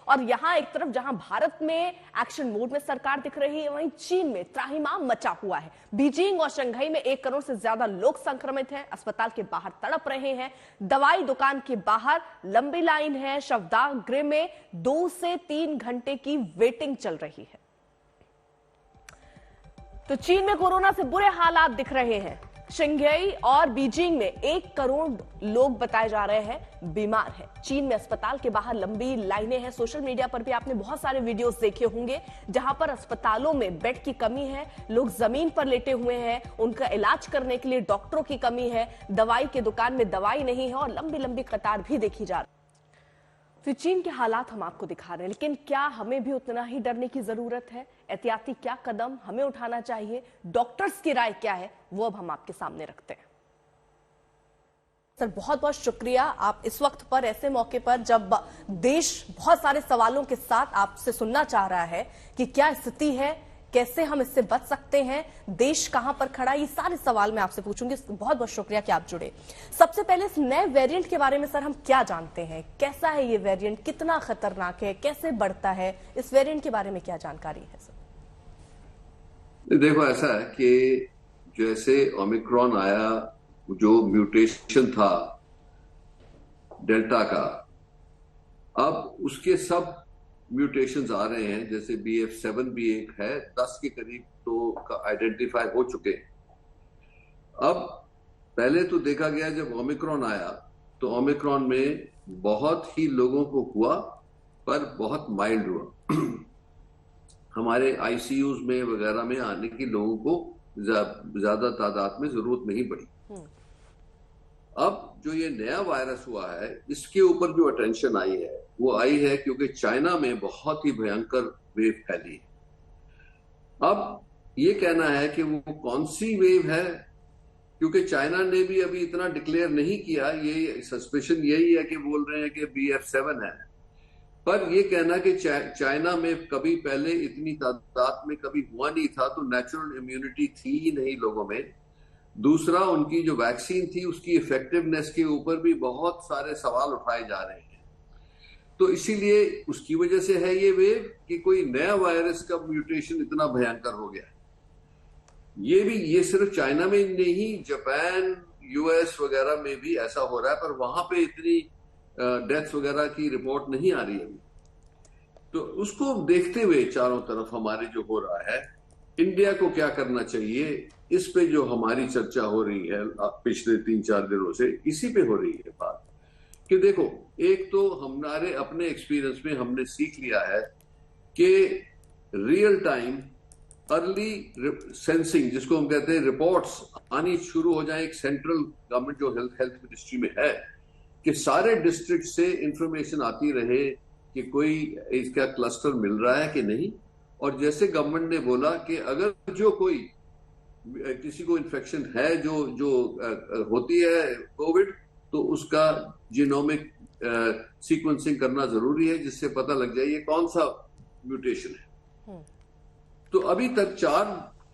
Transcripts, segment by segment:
और यहां एक तरफ जहां भारत में एक्शन मोड में सरकार दिख रही है, वहीं चीन में त्राहिमाम मचा हुआ है। बीजिंग और शंघाई में 1 करोड़ से ज्यादा लोग संक्रमित हैं, अस्पताल के बाहर तड़प रहे हैं, दवाई दुकान के बाहर लंबी लाइन है, शवदाह गृह में 2 से 3 घंटे की वेटिंग चल रही है। तो चीन में कोरोना से बुरे हालात दिख रहे हैं। शंघाई और बीजिंग में 1 करोड़ लोग बताए जा रहे हैं बीमार हैं। चीन में अस्पताल के बाहर लंबी लाइनें हैं। सोशल मीडिया पर भी आपने बहुत सारे वीडियोस देखे होंगे जहां पर अस्पतालों में बेड की कमी है, लोग जमीन पर लेटे हुए हैं, उनका इलाज करने के लिए डॉक्टरों की कमी है, दवाई के दुकान में दवाई नहीं है और लंबी लंबी कतार भी देखी जा रही है। तो चीन के हालात हम आपको दिखा रहे हैं, लेकिन क्या हमें भी उतना ही डरने की जरूरत है? एहतियाती क्या कदम हमें उठाना चाहिए? डॉक्टर्स की राय क्या है, वो अब हम आपके सामने रखते हैं। सर, बहुत बहुत शुक्रिया। आप इस वक्त पर, ऐसे मौके पर जब देश बहुत सारे सवालों के साथ आपसे सुनना चाह रहा है कि क्या स्थिति है, कैसे हम इससे बच सकते हैं, देश कहां पर खड़ा है, ये सारे सवाल मैं आपसे पूछूंगी। बहुत बहुत शुक्रिया कि आप जुड़े। सबसे पहले इस नए वेरिएंट के बारे में सर हम क्या जानते हैं? कैसा है ये वेरिएंट, कितना खतरनाक है, कैसे बढ़ता है? इस वेरिएंट के बारे में क्या जानकारी है सर? देखो, ऐसा है कि जैसे ओमिक्रॉन आया, जो म्यूटेशन था डेल्टा का, अब उसके सब म्यूटेशंस आ रहे हैं। जैसे BF7 भी एक है, 10 के करीब तो आइडेंटिफाई हो चुके हैं। अब पहले तो देखा गया जब ओमिक्रॉन आया तो ओमिक्रॉन में बहुत ही लोगों को हुआ, पर बहुत माइल्ड हुआ। हमारे ICUs में वगैरह में आने की लोगों को ज्यादा तादाद में जरूरत नहीं पड़ी। अब जो ये नया वायरस हुआ है, इसके ऊपर जो अटेंशन आई है वो आई है क्योंकि चाइना में बहुत ही भयंकर वेव फैली है। अब ये कहना है कि वो कौन सी वेव है, क्योंकि चाइना ने भी अभी इतना डिक्लेयर नहीं किया। ये सस्पेशन यही है कि बोल रहे हैं कि BF7 है, पर ये कहना कि चाइना में कभी पहले इतनी तादाद में कभी हुआ नहीं था, तो नेचुरल इम्यूनिटी थी ही नहीं लोगों में। दूसरा, उनकी जो वैक्सीन थी उसकी इफेक्टिवनेस के ऊपर भी बहुत सारे सवाल उठाए जा रहे हैं। तो इसीलिए उसकी वजह से है ये वेव कि कोई नया वायरस का म्यूटेशन इतना भयंकर हो गया। ये सिर्फ चाइना में नहीं, जापान, US वगैरह में भी ऐसा हो रहा है, पर वहां पे इतनी डेथ्स वगैरह की रिपोर्ट नहीं आ रही अभी। तो उसको देखते हुए चारों तरफ हमारे जो हो रहा है, इंडिया को क्या करना चाहिए, इस पे जो हमारी चर्चा हो रही है पिछले 3-4 दिनों से, इसी पे हो रही है बात। कि देखो, एक तो हमारे अपने एक्सपीरियंस में हमने सीख लिया है कि रियल टाइम अर्ली सेंसिंग, जिसको हम कहते हैं, रिपोर्ट्स आनी शुरू हो जाए एक सेंट्रल गवर्नमेंट जो हेल्थ मिनिस्ट्री में है, कि सारे डिस्ट्रिक्ट से इंफॉर्मेशन आती रहे कि कोई इसका क्लस्टर मिल रहा है कि नहीं। और जैसे गवर्नमेंट ने बोला कि अगर जो कोई किसी को इन्फेक्शन है जो होती है कोविड, तो उसका जीनोमिक सीक्वेंसिंग करना जरूरी है, जिससे पता लग जाए ये कौन सा म्यूटेशन है। तो अभी तक 4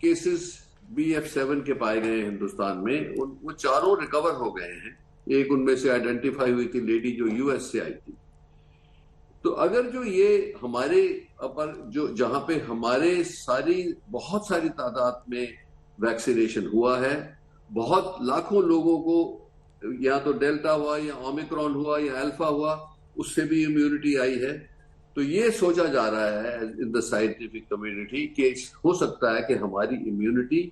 केसेस BF7 के पाए गए हिंदुस्तान में, वो चारों रिकवर हो गए हैं। एक उनमें से आइडेंटिफाई हुई थी लेडी जो US से आई थी। तो अगर जो ये हमारे अपर जो जहां पे हमारे बहुत सारी तादाद में वैक्सीनेशन हुआ है, बहुत लाखों लोगों को या तो डेल्टा हुआ या ओमिक्रॉन हुआ या अल्फा हुआ, उससे भी इम्यूनिटी आई है। तो ये सोचा जा रहा है इन द साइंटिफिक कम्युनिटी कि हो सकता है कि हमारी इम्यूनिटी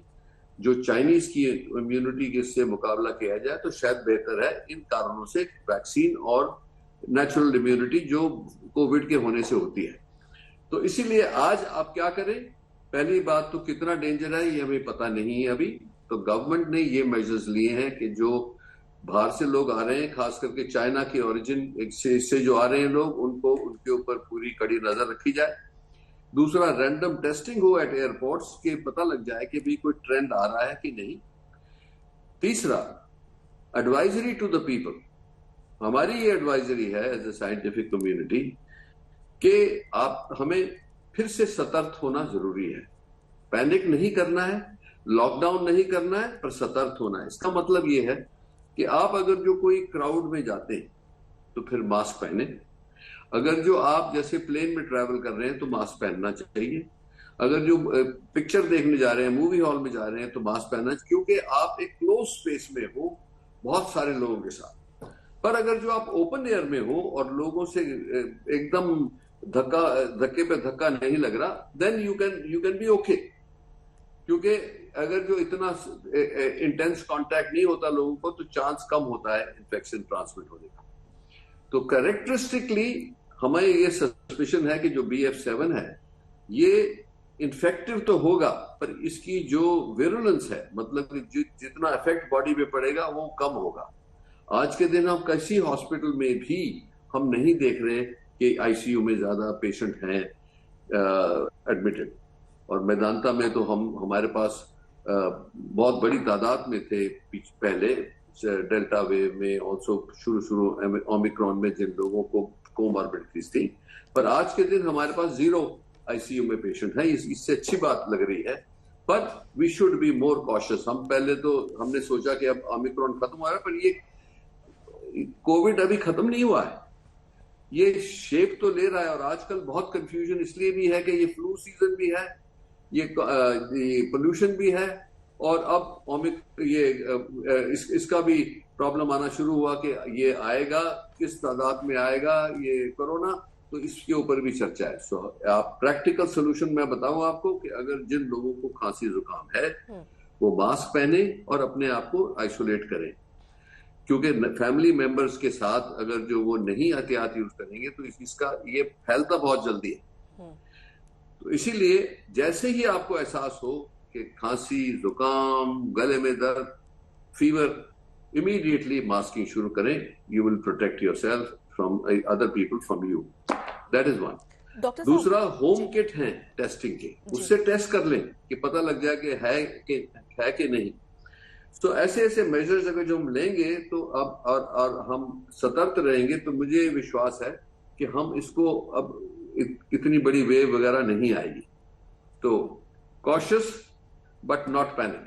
जो चाइनीज की इम्यूनिटी के से मुकाबला किया जाए तो शायद बेहतर है, इन कारणों से वैक्सीन और नेचुरल इम्यूनिटी जो कोविड के होने से होती है। तो इसीलिए आज आप क्या करें, पहली बात तो कितना डेंजर है ये हमें पता नहीं है अभी। तो गवर्नमेंट ने ये मेजर्स लिए हैं कि जो बाहर से लोग आ रहे हैं, खास करके चाइना की ओरिजिन से जो आ रहे हैं लोग, उनके ऊपर पूरी कड़ी नजर रखी जाए। दूसरा, रैंडम टेस्टिंग हो एट एयरपोर्ट्स के पता लग जाए कि भी कोई ट्रेंड आ रहा है कि नहीं। तीसरा, एडवाइजरी टू द पीपल, हमारी ये एडवाइजरी है एज ए साइंटिफिक कम्युनिटी कि आप हमें फिर से सतर्क होना जरूरी है। पैनिक नहीं करना है, लॉकडाउन नहीं करना है, पर सतर्क होना है। इसका मतलब ये है कि आप अगर जो कोई क्राउड में जाते हैं तो फिर मास्क पहने। अगर जो आप जैसे प्लेन में ट्रैवल कर रहे हैं तो मास्क पहनना चाहिए। अगर जो पिक्चर देखने जा रहे हैं, मूवी हॉल में जा रहे हैं, तो मास्क पहनना चाहिए, क्योंकि आप एक क्लोज स्पेस में हो बहुत सारे लोगों के साथ। पर अगर जो आप ओपन एयर में हो और लोगों से एकदम धक्के पे धक्का नहीं लग रहा, then you can be okay. क्योंकि अगर जो इतना इंटेंस कांटेक्ट नहीं होता लोगों को, तो चांस कम होता है इन्फेक्शन ट्रांसमिट होने का। तो कैरेक्टरिस्टिकली हमें ये सस्पिशन है कि जो BF7 है ये इन्फेक्टिव तो होगा, पर इसकी जो विरुलेंस है, मतलब जितना इफेक्ट बॉडी पे पड़ेगा वो कम होगा। आज के दिन हम किसी हॉस्पिटल में भी हम नहीं देख रहे कि आईसीयू में ज्यादा पेशेंट हैं एडमिटेड। और मैदानता में तो हमारे पास बहुत बड़ी तादाद में थे पहले डेल्टा वेव में, ऑल्सो शुरू ओमिक्रॉन में जिन लोगों को कोमॉर्बिडिटीज थी। पर आज के दिन हमारे पास 0 आईसीयू में पेशेंट है। इससे अच्छी बात लग रही है, पर we should be more cautious. हम पहले तो हमने सोचा कि अब ओमिक्रॉन खत्म हो रहा है, पर ये कोविड अभी खत्म नहीं हुआ है, ये शेप तो ले रहा है। और आजकल बहुत कंफ्यूजन इसलिए भी है कि ये फ्लू सीजन भी है, ये पोल्यूशन भी है, और अब इसका भी प्रॉब्लम आना शुरू हुआ कि ये आएगा, किस तादाद में आएगा ये कोरोना, तो इसके ऊपर भी चर्चा है। सो आप प्रैक्टिकल सोल्यूशन मैं बताऊं आपको कि अगर जिन लोगों को खांसी जुकाम है वो मास्क पहने और अपने आप को आइसोलेट करें, क्योंकि फैमिली मेंबर्स के साथ अगर जो वो नहीं एहतियात यूज करेंगे तो इसका ये फैलता बहुत जल्दी है। तो इसीलिए जैसे ही आपको एहसास हो कि खांसी जुकाम, गले में दर्द, फीवर, इमीडिएटली मास्किंग शुरू करें। You will protect yourself from other people from you. That is one. दूसरा, होम किट है टेस्टिंग के, उससे टेस्ट कर लें कि पता लग जाए कि है कि नहीं। तो ऐसे ऐसे मेजर्स अगर जो हम लेंगे तो अब और हम सतर्क रहेंगे, तो मुझे विश्वास है कि हम इसको अब इतनी बड़ी वेव वगैरह नहीं आएगी। तो कॉशियस बट नॉट पैनिक।